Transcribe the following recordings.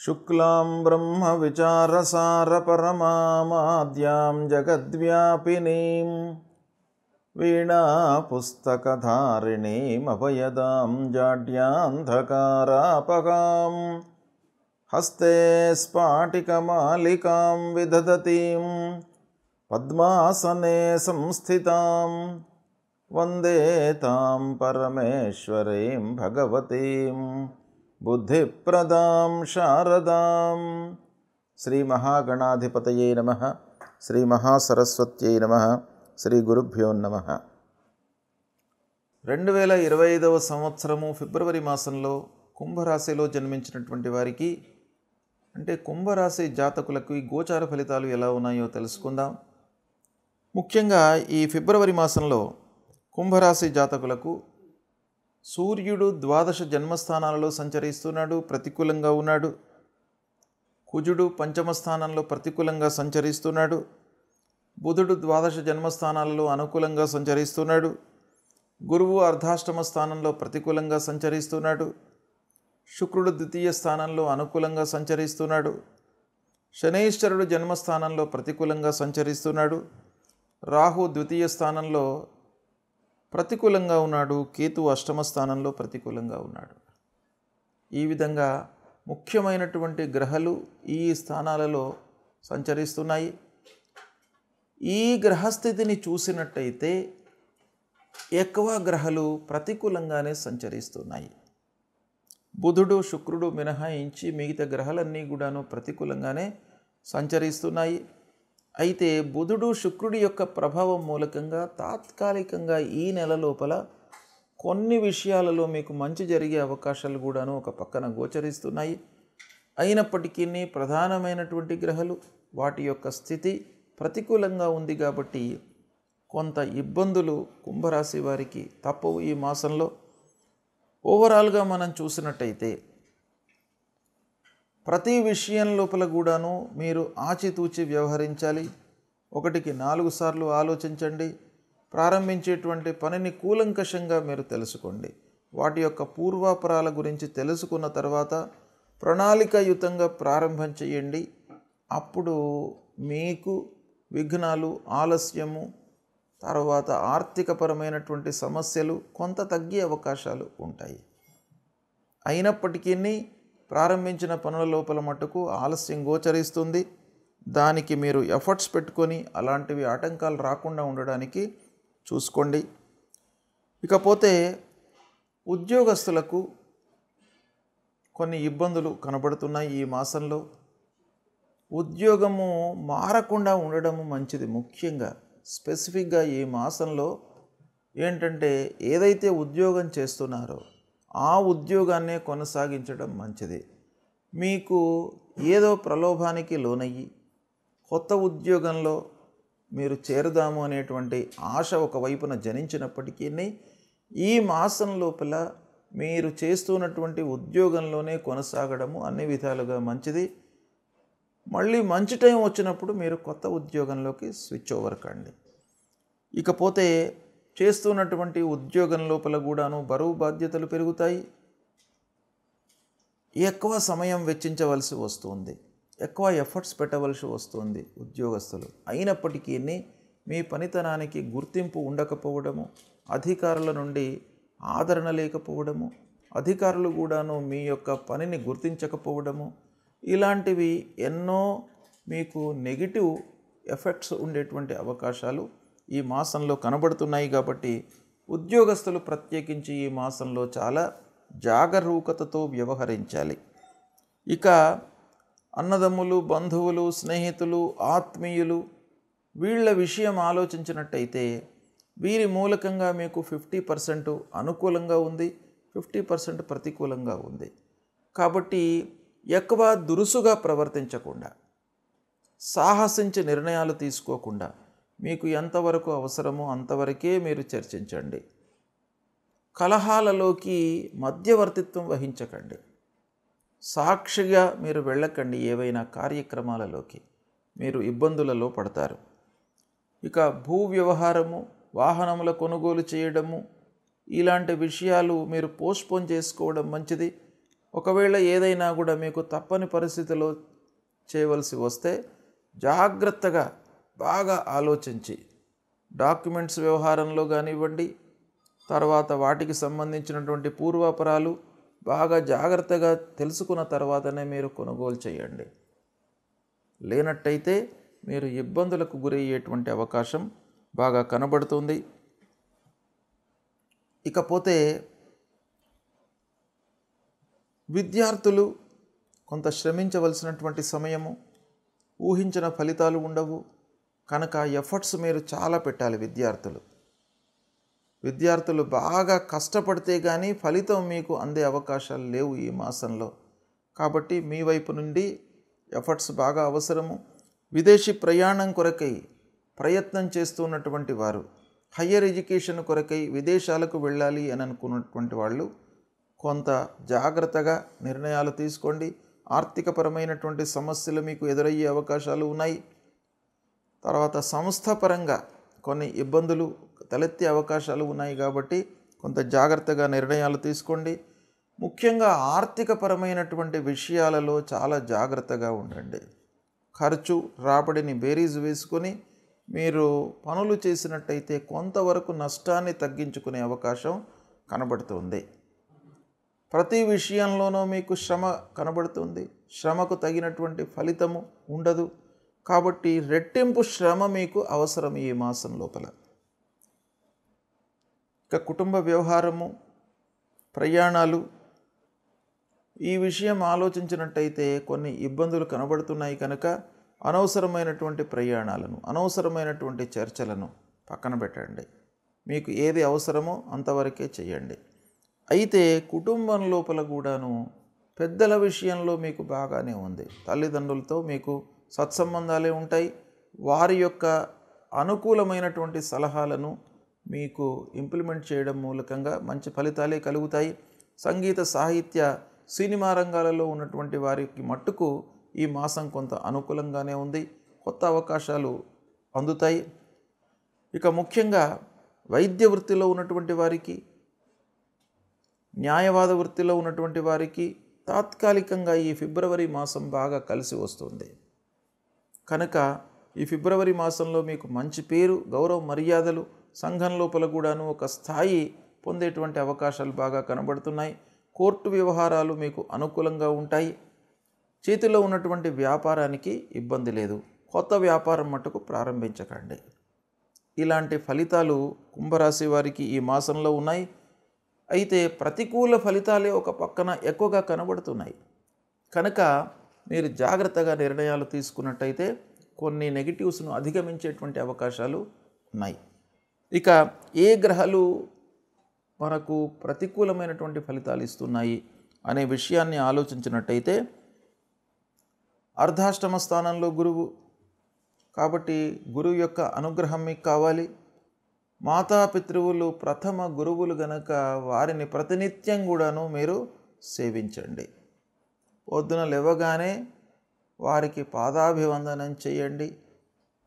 శుక్లాం బ్రహ్మవిచారసారపరమామాద్యాం జగద్వ్యాపినీం వీణాపుస్తకధారిణీమభయదాం జాడ్యాన్ధకారాపహాం హస్తే స్ఫాటికమాలికాం విదధతీం పద్మాసనే సంస్థితాం వందే తాం పరమేశ్వరీం భగవతీం బుద్ధిప్రదాం శారదాం. శ్రీ మహాగణాధిపతయే నమః. శ్రీ మహాసరస్వత్యై నమః. శ్రీ గురుభ్యో నమః. 2025వ సంవత్సరము ఫిబ్రవరి మాసంలో కుంభరాశిలో జన్మించినటువంటి వారికి, అంటే కుంభరాశి జాతకులకు ఈ గోచార ఫలితాలు ఎలా ఉన్నాయో తెలుసుకుందాం. ముఖ్యంగా ఈ ఫిబ్రవరి మాసంలో కుంభరాశి జాతకులకు సూర్యుడు ద్వాదశ జన్మస్థానాలలో సంచరిస్తున్నాడు, ప్రతికూలంగా ఉన్నాడు. కుజుడు పంచమ స్థానంలో ప్రతికూలంగా సంచరిస్తున్నాడు. బుధుడు ద్వాదశ జన్మస్థానాలలో అనుకూలంగా సంచరిస్తున్నాడు. గురువు అర్ధాష్టమ స్థానంలో ప్రతికూలంగా సంచరిస్తున్నాడు. శుక్రుడు ద్వితీయ స్థానంలో అనుకూలంగా సంచరిస్తున్నాడు. శనైశ్వరుడు జన్మస్థానంలో ప్రతికూలంగా సంచరిస్తున్నాడు. రాహు ద్వితీయ స్థానంలో ప్రతికూలంగా ఉన్నాడు. కేతు అష్టమ స్థానంలో ప్రతికూలంగా ఉన్నాడు. ఈ విధంగా ముఖ్యమైనటువంటి గ్రహాలు ఈ స్థానాలలో సంచరిస్తున్నాయి. ఈ గ్రహస్థితిని చూసినట్టయితే ఎక్కువ గ్రహాలు ప్రతికూలంగానే సంచరిస్తున్నాయి. బుధుడు శుక్రుడు మినహాయించి మిగతా గ్రహాలన్నీ కూడాను ప్రతికూలంగానే సంచరిస్తున్నాయి. అయితే బుధుడు శుక్రుడి యొక్క ప్రభావం మూలకంగా తాత్కాలికంగా ఈ నెల లోపల కొన్ని విషయాలలో మీకు మంచి జరిగే అవకాశాలు కూడాను ఒక పక్కన గోచరిస్తున్నాయి. అయినప్పటికీ ప్రధానమైనటువంటి గ్రహాలు వాటి యొక్క స్థితి ప్రతికూలంగా ఉంది కాబట్టి కొంత ఇబ్బందులు కుంభరాశి వారికి తప్పవు ఈ మాసంలో. ఓవరాల్గా మనం చూసినట్టయితే ప్రతి విషయం లోపల కూడాను మీరు ఆచితూచి వ్యవహరించాలి. 1కి 4 సార్లు ఆలోచించండి. ప్రారంభించేటువంటి పనిని కూలంకషంగా మీరు తెలుసుకోండి. వాటి యొక్క పూర్వాపరాల గురించి తెలుసుకున్న తర్వాత ప్రణాళికాయుతంగా ప్రారంభం చేయండి. అప్పుడు మీకు విఘ్నాలు, ఆలస్యము, తర్వాత ఆర్థికపరమైనటువంటి సమస్యలు కొంత తగ్గే అవకాశాలు ఉంటాయి. అయినప్పటికీ ప్రారంభించిన పనుల లోపల మట్టుకు ఆలస్యం గోచరిస్తుంది. దానికి మీరు ఎఫర్ట్స్ పెట్టుకొని అలాంటివి ఆటంకాలు రాకుండా ఉండడానికి చూసుకోండి. ఇకపోతే ఉద్యోగస్తులకు కొన్ని ఇబ్బందులు కనబడుతున్నాయి ఈ మాసంలో. ఉద్యోగము మారకుండా ఉండడము మంచిది. ముఖ్యంగా స్పెసిఫిక్గా ఈ మాసంలో ఏంటంటే ఏదైతే ఉద్యోగం చేస్తున్నారో ఆ ఉద్యోగాన్నే కొనసాగించడం మంచిది. మీకు ఏదో ప్రలోభానికి లోనయ్యి కొత్త ఉద్యోగంలో మీరు చేరుదాము అనేటువంటి ఆశ ఒకవైపున జనించినప్పటికీ ఈ మాసం లోపల మీరు చేస్తున్నటువంటి ఉద్యోగంలోనే కొనసాగడము అన్ని విధాలుగా మంచిది. మళ్ళీ మంచి టైం వచ్చినప్పుడు మీరు కొత్త ఉద్యోగంలోకి స్విచ్ ఓవర్ కండి. ఇకపోతే చేస్తున్నటువంటి ఉద్యోగం లోపల కూడాను బరువు బాధ్యతలు పెరుగుతాయి. ఎక్కువ సమయం వెచ్చించవలసి వస్తుంది. ఎక్కువ ఎఫర్ట్స్ పెట్టవలసి వస్తుంది ఉద్యోగస్తులు. అయినప్పటికీ మీ పనితనానికి గుర్తింపు ఉండకపోవడము, అధికారుల నుండి ఆదరణ లేకపోవడము, అధికారులు కూడాను మీ యొక్క పనిని గుర్తించకపోవడము, ఇలాంటివి ఎన్నో మీకు నెగిటివ్ ఎఫెక్ట్స్ ఉండేటువంటి అవకాశాలు ఈ మాసంలో కనబడుతున్నాయి. కాబట్టి ఉద్యోగస్తులు ప్రత్యేకించి ఈ మాసంలో చాలా జాగరూకతతో వ్యవహరించాలి. ఇక అన్నదమ్ములు, బంధువులు, స్నేహితులు, ఆత్మీయులు వీళ్ళ విషయం ఆలోచించినట్టయితే వీరి మూలకంగా మీకు 50% అనుకూలంగా ఉంది, 50% ప్రతికూలంగా ఉంది. కాబట్టి ఎక్కువ దురుసుగా ప్రవర్తించకుండా, సాహసించి నిర్ణయాలు తీసుకోకుండా మీకు ఎంతవరకు అవసరమో అంతవరకే మీరు చర్చించండి. కలహాలలోకి మధ్యవర్తిత్వం వహించకండి. సాక్షిగా మీరు వెళ్ళకండి. ఏవైనా కార్యక్రమాలలోకి మీరు ఇబ్బందులలో పడతారు. ఇక భూ వ్యవహారము, వాహనముల కొనుగోలు చేయడము, ఇలాంటి విషయాలు మీరు పోస్ట్పోన్ చేసుకోవడం మంచిది. ఒకవేళ ఏదైనా కూడా మీకు తప్పని పరిస్థితిలో చేయవలసి వస్తే జాగ్రత్తగా బాగా ఆలోచించి డాక్యుమెంట్స్ వ్యవహారంలో కానివ్వండి, తర్వాత వాటికి సంబంధించినటువంటి పూర్వాపరాలు బాగా జాగ్రత్తగా తెలుసుకున్న తర్వాతనే మీరు కొనుగోలు చేయండి. లేనట్టయితే మీరు ఇబ్బందులకు గురయ్యేటువంటి అవకాశం బాగా కనబడుతుంది. ఇకపోతే విద్యార్థులు కొంత శ్రమించవలసినటువంటి సమయము, ఊహించిన ఫలితాలు ఉండవు కనుక ఎఫర్ట్స్ మీరు చాలా పెట్టాలి. విద్యార్థులు బాగా కష్టపడితే కానీ ఫలితం మీకు అందే అవకాశాలు లేవు ఈ మాసంలో. కాబట్టి మీ వైపు నుండి ఎఫర్ట్స్ బాగా అవసరము. విదేశీ ప్రయాణం కొరకై ప్రయత్నం చేస్తున్నటువంటి వారు, హయ్యర్ ఎడ్యుకేషన్ కొరకై విదేశాలకు వెళ్ళాలి అని అనుకున్నటువంటి వాళ్ళు కొంత జాగ్రత్తగా నిర్ణయాలు తీసుకోండి. ఆర్థికపరమైనటువంటి సమస్యలు మీకు ఎదురయ్యే అవకాశాలు ఉన్నాయి. తర్వాత సంస్థాపరంగా కొన్ని ఇబ్బందులు తలెత్తే అవకాశాలు ఉన్నాయి కాబట్టి కొంత జాగ్రత్తగా నిర్ణయాలు తీసుకోండి. ముఖ్యంగా ఆర్థికపరమైనటువంటి విషయాలలో చాలా జాగ్రత్తగా ఉండండి. ఖర్చు రాబడిని బేరీజు వేసుకొని మీరు పనులు చేసినట్టయితే కొంతవరకు నష్టాన్ని తగ్గించుకునే అవకాశం కనబడుతుంది. ప్రతి విషయంలోనూ మీకు శ్రమ కనబడుతుంది. శ్రమకు తగినటువంటి ఫలితము ఉండదు. కాబట్టి రెట్టింపు శ్రమ మీకు అవసరం ఈ మాసం లోపల. ఇక కుటుంబ వ్యవహారము, ప్రయాణాలు, ఈ విషయం ఆలోచించినట్టయితే కొన్ని ఇబ్బందులు కనబడుతున్నాయి కనుక అనవసరమైనటువంటి ప్రయాణాలను, అనవసరమైనటువంటి చర్చలను పక్కన పెట్టండి. మీకు ఏది అవసరమో అంతవరకే చేయండి. అయితే కుటుంబం లోపల కూడాను పెద్దల విషయంలో మీకు బాగానే ఉంది. తల్లిదండ్రులతో మీకు సత్సంబంధాలే ఉంటాయి. వారి యొక్క అనుకూలమైనటువంటి సలహాలను మీకు ఇంప్లిమెంట్ చేయడం మూలకంగా మంచి ఫలితాలే కలుగుతాయి. సంగీత, సాహిత్య, సినిమా రంగాలలో ఉన్నటువంటి వారికి మట్టుకు ఈ మాసం కొంత అనుకూలంగానే ఉంది. కొత్త అవకాశాలు అందుతాయి. ఇక ముఖ్యంగా వైద్య వృత్తిలో ఉన్నటువంటి వారికి, న్యాయవాద వృత్తిలో ఉన్నటువంటి వారికి తాత్కాలికంగా ఈ ఫిబ్రవరి మాసం బాగా కలిసి వస్తుంది కనుక ఈ ఫిబ్రవరి మాసంలో మీకు మంచి పేరు, గౌరవ మర్యాదలు, సంఘం లోపల కూడాను ఒక స్థాయి పొందేటువంటి అవకాశాలు బాగా కనబడుతున్నాయి. కోర్టు వ్యవహారాలు మీకు అనుకూలంగా ఉంటాయి. చేతిలో ఉన్నటువంటి వ్యాపారానికి ఇబ్బంది లేదు. కొత్త వ్యాపారం మట్టుకు ప్రారంభించకండి. ఇలాంటి ఫలితాలు కుంభరాశి వారికి ఈ మాసంలో ఉన్నాయి. అయితే ప్రతికూల ఫలితాలే ఒక పక్కన ఎక్కువగా కనబడుతున్నాయి కనుక మీరు జాగ్రత్తగా నిర్ణయాలు తీసుకున్నట్టయితే కొన్ని నెగిటివ్స్ను అధిగమించేటువంటి అవకాశాలు ఉన్నాయి. ఇక ఏ గ్రహాలు మనకు ప్రతికూలమైనటువంటి ఫలితాలు ఇస్తున్నాయి అనే విషయాన్ని ఆలోచించినట్టయితే అర్ధాష్టమ స్థానంలో గురువు, కాబట్టి గురువు యొక్క అనుగ్రహం మీకు కావాలి. మాతాపితృవులు ప్రథమ గురువులు గనక వారిని ప్రతినిత్యం కూడాను మీరు సేవించండి. పొద్దున లేవగానే వారికి పాదాభివందనం చేయండి.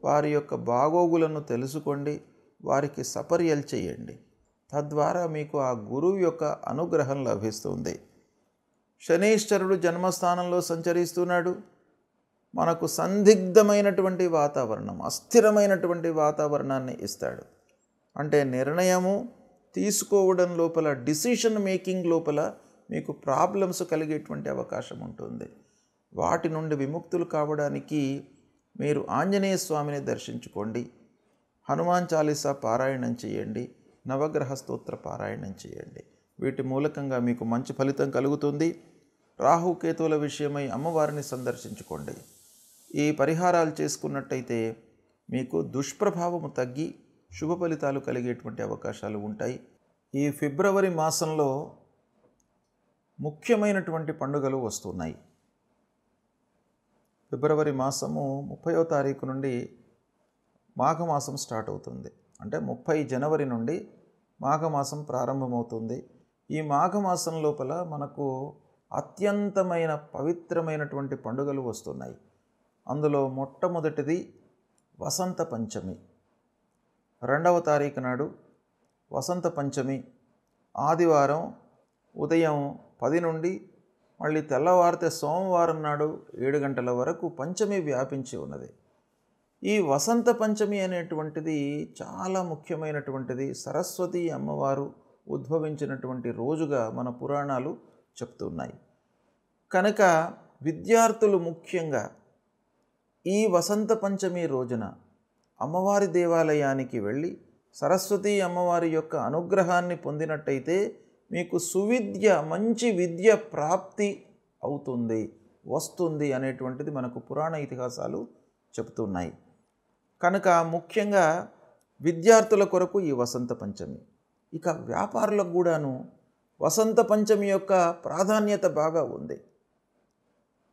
వారి యొక్క బాగోగులను తెలుసుకోండి. వారికి సపర్యలు చేయండి. తద్వారా మీకు ఆ గురువు యొక్క అనుగ్రహం లభిస్తుంది. శనీశ్వరుడు జన్మస్థానంలో సంచరిస్తున్నాడు. మనకు సందిగ్ధమైనటువంటి వాతావరణం, అస్థిరమైనటువంటి వాతావరణాన్ని ఇస్తాడు. అంటే నిర్ణయము తీసుకోవడం లోపల, డిసిషన్ మేకింగ్ లోపల మీకు ప్రాబ్లమ్స్ కలిగేటువంటి అవకాశం ఉంటుంది. వాటి నుండి విముక్తులు కావడానికి మీరు ఆంజనేయ స్వామిని దర్శించుకోండి. హనుమాన్ చాలీసా పారాయణం చేయండి. నవగ్రహ స్తోత్ర పారాయణం చేయండి. వీటి మూలకంగా మీకు మంచి ఫలితం కలుగుతుంది. రాహుకేతువుల విషయమై అమ్మవారిని సందర్శించుకోండి. ఈ పరిహారాలు చేసుకున్నట్టయితే మీకు దుష్ప్రభావము తగ్గి శుభ ఫలితాలు కలిగేటువంటి అవకాశాలు ఉంటాయి. ఈ ఫిబ్రవరి మాసంలో ముఖ్యమైనటువంటి పండుగలు వస్తున్నాయి. ఫిబ్రవరి మాసము 30వ తారీఖు నుండి మాఘమాసం స్టార్ట్ అవుతుంది. అంటే 30 జనవరి నుండి మాఘమాసం ప్రారంభమవుతుంది. ఈ మాఘమాసం లోపల మనకు అత్యంతమైన పవిత్రమైనటువంటి పండుగలు వస్తున్నాయి. అందులో మొట్టమొదటిది వసంత పంచమి. 2వ తారీఖు నాడు వసంత పంచమి ఆదివారం ఉదయం 10 నుండి మళ్ళీ తెల్లవారితే సోమవారం నాడు 7 గంటల వరకు పంచమి వ్యాపించి ఉన్నది. ఈ వసంత పంచమి అనేటువంటిది చాలా ముఖ్యమైనటువంటిది. సరస్వతి అమ్మవారు ఉద్భవించినటువంటి రోజుగా మన పురాణాలు చెప్తున్నాయి. కనుక విద్యార్థులు ముఖ్యంగా ఈ వసంత పంచమి రోజున అమ్మవారి దేవాలయానికి వెళ్ళి సరస్వతి అమ్మవారి యొక్క అనుగ్రహాన్ని పొందినట్టయితే మీకు సువిద్య, మంచి విద్య ప్రాప్తి అవుతుంది, వస్తుంది అనేటువంటిది మనకు పురాణ ఇతిహాసాలు చెప్తున్నాయి. కనుక ముఖ్యంగా విద్యార్థుల కొరకు ఈ వసంత పంచమి. ఇక వ్యాపారులకు కూడాను వసంత పంచమి యొక్క ప్రాధాన్యత బాగా ఉంది.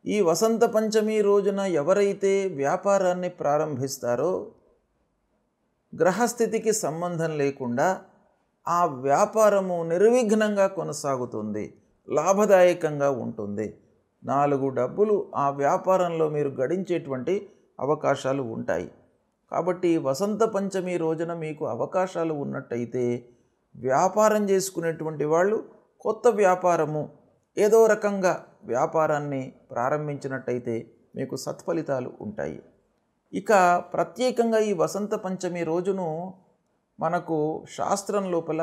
ఈ వసంత పంచమి రోజున ఎవరైతే వ్యాపారాన్ని ప్రారంభిస్తారో గ్రహస్థితికి సంబంధం లేకుండా ఆ వ్యాపారము నిర్విఘ్నంగా కొనసాగుతుంది, లాభదాయకంగా ఉంటుంది. 4 డబ్బులు ఆ వ్యాపారంలో మీరు గడించేటువంటి అవకాశాలు ఉంటాయి. కాబట్టి వసంత పంచమి రోజున మీకు అవకాశాలు ఉన్నట్టయితే వ్యాపారం చేసుకునేటువంటి వాళ్ళు కొత్త వ్యాపారము ఏదో రకంగా వ్యాపారాన్ని ప్రారంభించినట్టయితే మీకు సత్ఫలితాలు ఉంటాయి. ఇక ప్రత్యేకంగా ఈ వసంత పంచమి రోజును మనకు శాస్త్రం లోపల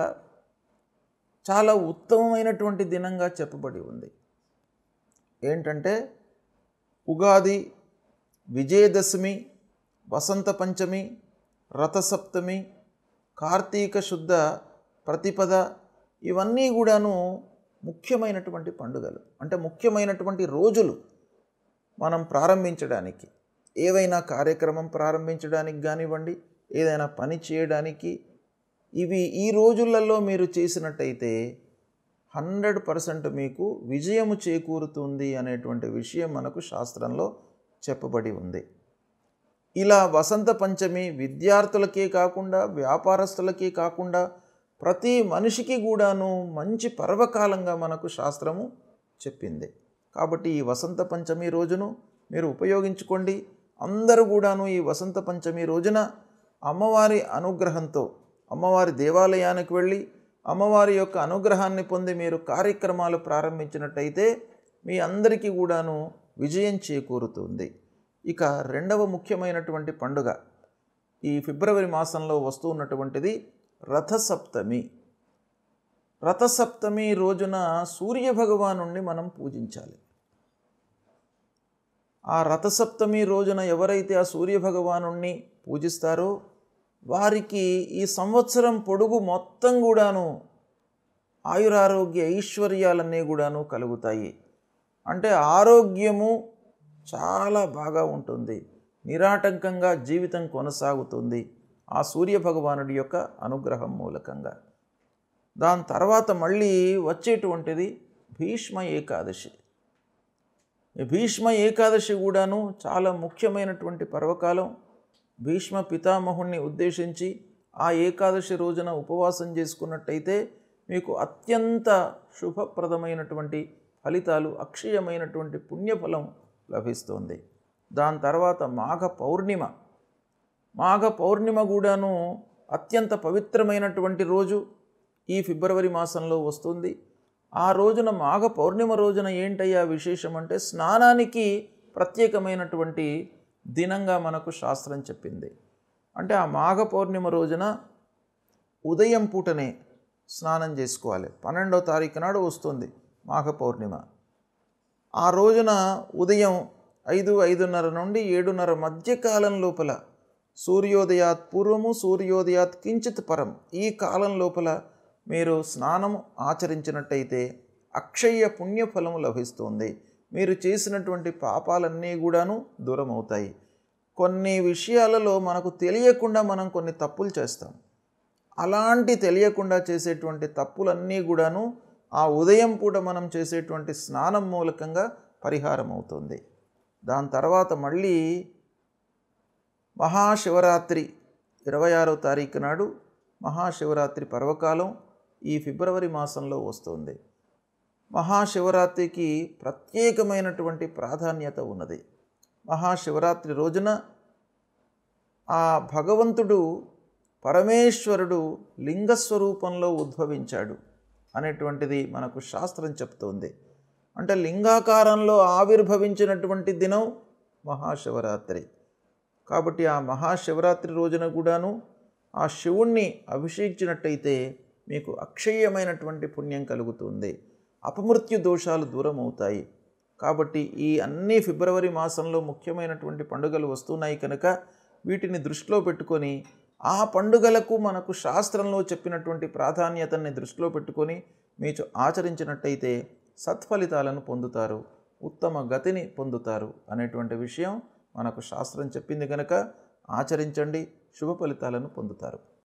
చాలా ఉత్తమమైనటువంటి దినంగా చెప్పబడి ఉంది. ఏంటంటే ఉగాది, విజయదశమి, వసంత పంచమి, రథసప్తమి, కార్తీక శుద్ధ ప్రతిపద ఇవన్నీ కూడాను ముఖ్యమైనటువంటి పండుగలు. అంటే ముఖ్యమైనటువంటి రోజులు మనం ప్రారంభించడానికి, ఏవైనా కార్యక్రమం ప్రారంభించడానికి కానివ్వండి, ఏదైనా పని చేయడానికి, ఇవి ఈ రోజులలో మీరు చేసినట్టయితే 100% మీకు విజయము చేకూరుతుంది అనేటువంటి విషయం మనకు శాస్త్రంలో చెప్పబడి ఉంది. ఇలా వసంత పంచమి విద్యార్థులకే కాకుండా వ్యాపారస్తులకే కాకుండా ప్రతి మనిషికి కూడాను మంచి పర్వకాలంగా మనకు శాస్త్రము చెప్పింది. కాబట్టి ఈ వసంత పంచమి రోజును మీరు ఉపయోగించుకోండి. అందరూ కూడాను ఈ వసంత పంచమి రోజున అమ్మవారి అనుగ్రహంతో అమ్మవారి దేవాలయానికి వెళ్ళి అమ్మవారి యొక్క అనుగ్రహాన్ని పొంది మీరు కార్యక్రమాలు ప్రారంభించినట్టయితే మీ అందరికీ కూడాను విజయం చేకూరుతుంది. ఇక రెండవ ముఖ్యమైనటువంటి పండుగ ఈ ఫిబ్రవరి మాసంలో వస్తూ ఉన్నటువంటిది రథసప్తమి. రథసప్తమి రోజున సూర్యభగవానుణ్ణి మనం పూజించాలి. ఆ రథసప్తమి రోజున ఎవరైతే ఆ సూర్యభగవానుణ్ణి పూజిస్తారో వారికి ఈ సంవత్సరం పొడుగు మొత్తం కూడాను ఆయురారోగ్య ఐశ్వర్యాలన్నీ కూడాను కలుగుతాయి. అంటే ఆరోగ్యము చాలా బాగా ఉంటుంది, నిరాటంకంగా జీవితం కొనసాగుతుంది ఆ సూర్యభగవానుడి యొక్క అనుగ్రహం మూలకంగా. దాని తర్వాత మళ్ళీ వచ్చేటువంటిది భీష్మ ఏకాదశి. భీష్మ ఏకాదశి కూడాను చాలా ముఖ్యమైనటువంటి పర్వకాలం. భీష్మ పితామహుణ్ణి ఉద్దేశించి ఆ ఏకాదశి రోజున ఉపవాసం చేసుకున్నట్టయితే మీకు అత్యంత శుభప్రదమైనటువంటి ఫలితాలు, అక్షయమైనటువంటి పుణ్యఫలం లభిస్తుంది. దాని తర్వాత మాఘ పౌర్ణిమ. మాఘ పౌర్ణిమ కూడాను అత్యంత పవిత్రమైనటువంటి రోజు ఈ ఫిబ్రవరి మాసంలో వస్తుంది. ఆ రోజున మాఘ పౌర్ణిమ రోజున ఏంటయ్యా విశేషం అంటే స్నానానికి ప్రత్యేకమైనటువంటి దినంగా మనకు శాస్త్రం చెప్పింది. అంటే ఆ మాఘ పౌర్ణిమ రోజున ఉదయం పూటనే స్నానం చేసుకోవాలి. 12వ తారీఖు నాడు వస్తుంది మాఘ పౌర్ణిమ. ఆ రోజున ఉదయం 5:30 నుండి 7:30 మధ్యకాలం లోపల సూర్యోదయాత్ పూర్వము సూర్యోదయాత్ కించిత్ పరం ఈ కాలం లోపల మీరు స్నానం ఆచరించినట్టయితే అక్షయ పుణ్యఫలము లభిస్తుంది. మీరు చేసినటువంటి పాపాలన్నీ కూడాను దూరం అవుతాయి. కొన్ని విషయాలలో మనకు తెలియకుండా మనం కొన్ని తప్పులు చేస్తాం. అలాంటి తెలియకుండా చేసేటువంటి తప్పులన్నీ కూడాను ఆ ఉదయం పూట మనం చేసేటువంటి స్నానం మూలకంగా పరిహారం అవుతుంది. దాని తర్వాత మళ్ళీ మహాశివరాత్రి 26వ తారీఖు నాడు మహాశివరాత్రి పర్వకాలం ఈ ఫిబ్రవరి మాసంలో వస్తుంది. మహాశివరాత్రికి ప్రత్యేకమైనటువంటి ప్రాధాన్యత ఉన్నది. మహాశివరాత్రి రోజున ఆ భగవంతుడు పరమేశ్వరుడు లింగస్వరూపంలో ఉద్భవించాడు అనేటువంటిది మనకు శాస్త్రం చెప్తోంది. అంటే లింగాకారంలో ఆవిర్భవించినటువంటి దినం మహాశివరాత్రి. కాబట్టి ఆ మహాశివరాత్రి రోజున కూడాను ఆ శివుణ్ణి అభిషేకించినట్టయితే మీకు అక్షయమైనటువంటి పుణ్యం కలుగుతుంది, అపమృత్యు దోషాలు దూరం అవుతాయి. కాబట్టి ఈ అన్ని ఫిబ్రవరి మాసంలో ముఖ్యమైనటువంటి పండుగలు వస్తున్నాయి కనుక వీటిని దృష్టిలో పెట్టుకొని ఆ పండుగలకు మనకు శాస్త్రంలో చెప్పినటువంటి ప్రాధాన్యతని దృష్టిలో పెట్టుకొని మీరు ఆచరించినట్టయితే సత్ఫలితాలను పొందుతారు, ఉత్తమ గతిని పొందుతారు అనేటువంటి విషయం మనకు శాస్త్రం చెప్పింది కనుక ఆచరించండి, శుభ ఫలితాలను పొందుతారు.